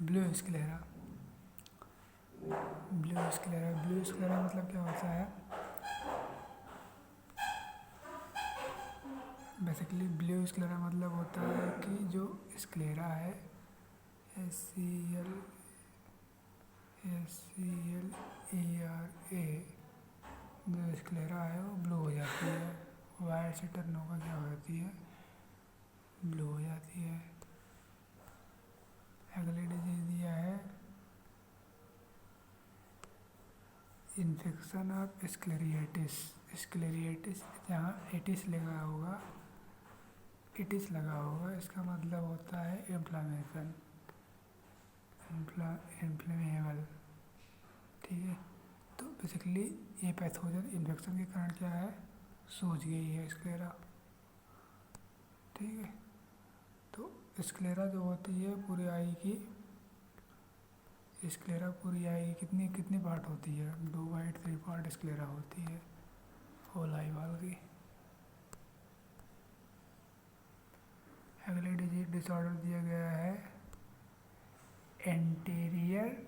Blue sclera. Blue sclera मतलब क्या होता है? बेसिकली ब्लू स्क्लेरा मतलब होता है कि जो स्क्लेरा है SCLERA, जो स्क्लेरा है वो ब्लू हो जाती है। वाइट से टर्न होकर क्या हो जाती है? ब्लू हो जाती है। अगले डिजीज दिया है इन्फेक्शन ऑफ स्क्लेरियाटिस। जहाँ इटिस लगा होगा इसका मतलब होता है इन्फ्लेमेबल। ठीक है, तो बेसिकली ये पैथोजन इन्फेक्शन के कारण क्या है? सूज गई है स्क्लेरा। ठीक है, तो स्क्लेरा जो होती है पूरी आई की, स्क्लेरा पूरी आई की कितनी पार्ट होती है? 2/3 पार्ट स्क्लेरा होती है होल आई वाल की। अगले डिसऑर्डर दिया गया है anterior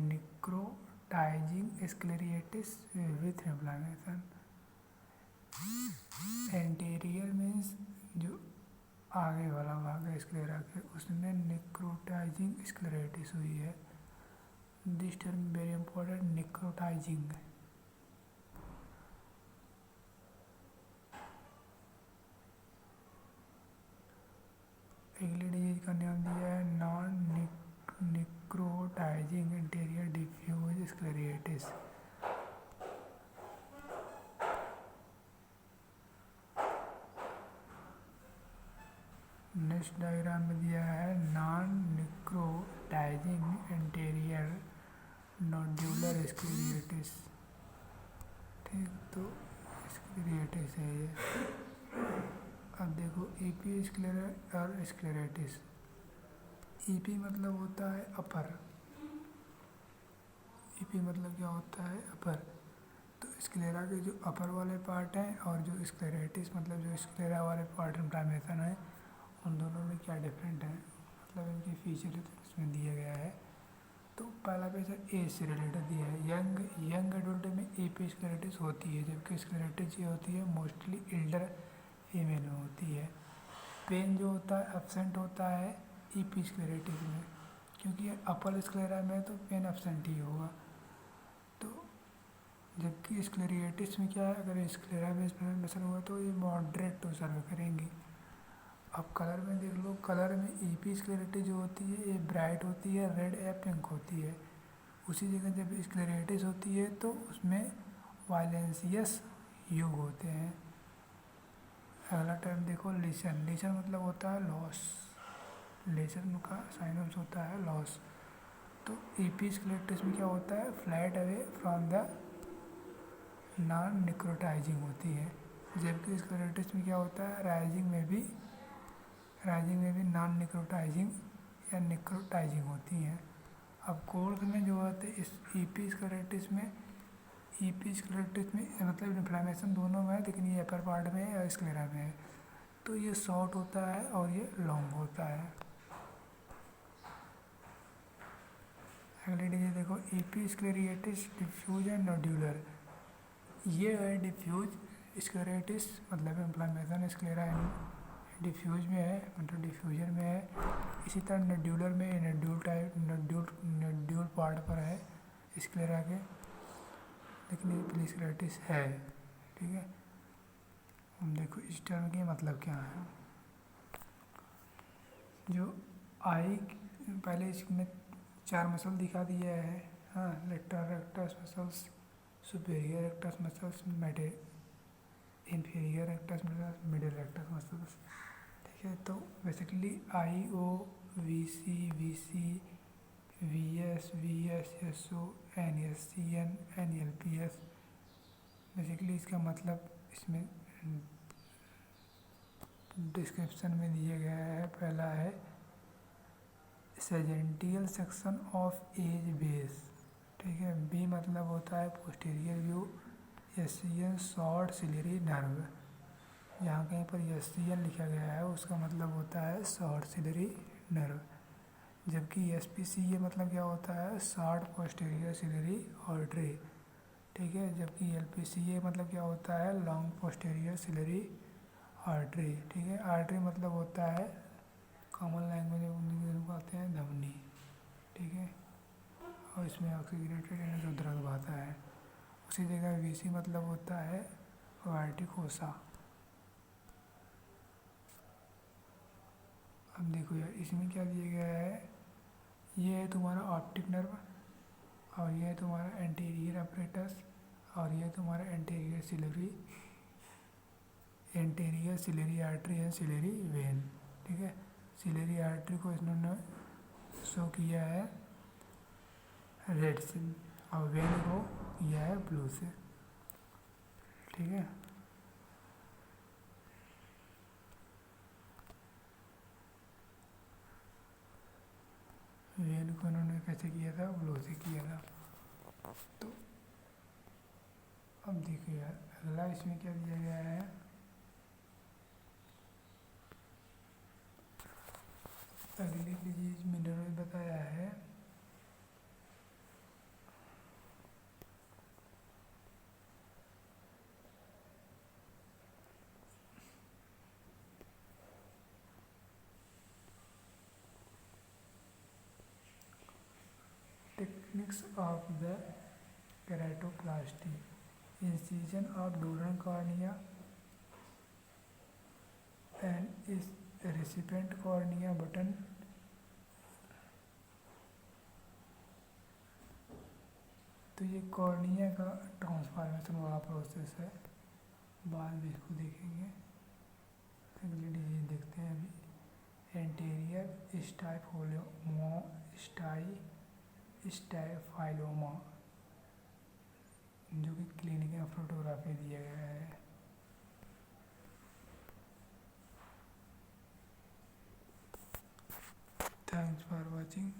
necrotizing scleritis with inflammation. Anterior means जो आगे वाला भाग है स्क्लेरा के, उसमें निक्रोटाइजिंग स्क्लेरियाटिस हुई है। This term very important, necrotizing. अगले डिजीज का नाम दिया है non necrotizing anterior diffuse scleritis. Next diagram में दिया है non necrotizing anterior nodular scleritis. ठीक, तो स्क्लेरियाटिस है ये। अब देखो ईपी स्क्लेरा और स्क्लेराइटिस। ईपी मतलब होता है अपर। ईपी मतलब क्या होता है? अपर। तो स्क्लेरा के जो अपर वाले पार्ट हैं और जो स्क्लेराइटिस मतलब जो स्क्लेरा वाले पार्ट इन्फ्लेमेशन है, उन दोनों में क्या डिफरेंट है, मतलब इनके फीचर इसमें दिया गया है। तो पहला पेज एज से रिलेटेड दिया है। यंग एडल्ट में ईपी स्क्लेराइटिस होती है, जबकि स्क्लेराइटिस जो होती है मोस्टली एल्डर फीमेल में होती है। पेन जो होता है एब्सेंट होता है ईपी स्क्लेराइटिस में, क्योंकि अपर स्क्लेरा में तो पेन एब्सेंट ही होगा। तो जबकि स्क्लेरियाटिस में क्या है, अगर स्क्लेरा में इन्फ्लेमेशन हुआ तो ये मॉडरेट टू सर्व करेंगी। अब कलर में देख लो, कलर में ईपी स्क्लेराइटिस जो होती है ये ब्राइट होती है, रेड या पिंक होती है। उसी जगह जब स्क्लेराइटिस होती है तो उसमें वायलेंसियस ह्यू होते हैं। अगला टर्म देखो लीशन। लीशन मतलब होता है लॉस। लीशन का साइनम्स होता है लॉस। तो ईपी स्क्लेरोसिस में क्या होता है? Flight away from the non necrotizing होती है, जबकि स्क्लेरोसिस में क्या होता है? राइजिंग में भी नॉन निक्रोटाइजिंग या निक्रोटाइजिंग होती हैं। अब कोर्स में जो होते हैं इस ईपी स्क्लेरोसिस में मतलब इन्फ्लेमेशन दोनों में है, लेकिन ये अपर पार्ट में है और स्क्लेरा में है। तो ये शॉर्ट होता है और ये लॉन्ग होता है। अगली डिजीज देखो ईपी स्क्लेरियाटिस डिफ्यूज एंड नोड्यूलर। ये है डिफ्यूज स्क्लेरियाटिस मतलब इन्फ्लेमेशन स्क्लेरा डिफ्यूज में है, मतलब डिफ्यूजन में है। इसी तरह नोड्यूलर में नोड्यूल पार्ट पर है स्क्लेरा के, लेकिन ईपी स्क्लेरियाटिस है। ठीक है, हम देखो इस टर्म के मतलब क्या है। जो आई पहले इसमें 4 मसल दिखा दिया है। हाँ, lateral rectus muscles, superior rectus muscles, inferior rectus muscles, middle rectus muscles. ठीक है, तो basically I O V C V S O N S C N N L P S. Basically इसका मतलब इसमें डिस्क्रिप्शन में दिया गया है। पहला है सेजेंटियल सेक्शन ऑफ एज बेस। ठीक है, बी मतलब होता है posterior view, SCN short ciliary nerve. यहाँ कहीं पर एससीएन लिखा गया है उसका मतलब होता है शॉर्ट सिलियरी नर्व। जबकि SPCA मतलब क्या होता है, शॉर्ट पोस्टीरियर सिलरी आर्टरी, ठीक है। जबकि LPCA मतलब क्या होता है, लॉन्ग पोस्टीरियर सिलरी आर्टरी, ठीक है। आर्टरी मतलब होता है कॉमन लैंग्वेज में कहते हैं धमनी, ठीक है, और इसमें ऑक्सीजनेटेड एनर्जी द्रव बहता है। उसी जगह VC मतलब होता है वर्टिकोसा। अब देखो यार, इसमें क्या दिया गया है, ये है तुम्हारा ऑप्टिक नर्व, और ये है तुम्हारा एंटीरियर अपरेटस, और ये तुम्हारा anterior ciliary artery and ciliary vein, ठीक है। सिलरी आर्टरी को इन्होंने शो किया है रेड से, और वेन को किया है ब्लू से, ठीक है। वेन को इन्होंने कैसे किया था, ब्लू से किया था। तो अब देखो यार, अगला इसमें क्या दिया गया है, अगली चीज में इन्होंने बताया है techniques of the keratoplasty, incision of dural cornea and is recipient cornea button, तो ये कॉर्निया का ट्रांसफॉर्मेशन वाला प्रोसेस है, बाद में इसको देखेंगे। अगली डिजीज देखते हैं अभी, एंटीरियर स्टाइफाइलोमा, जो कि क्लिनिकल फोटोग्राफी दिया गया है। Thanks for watching.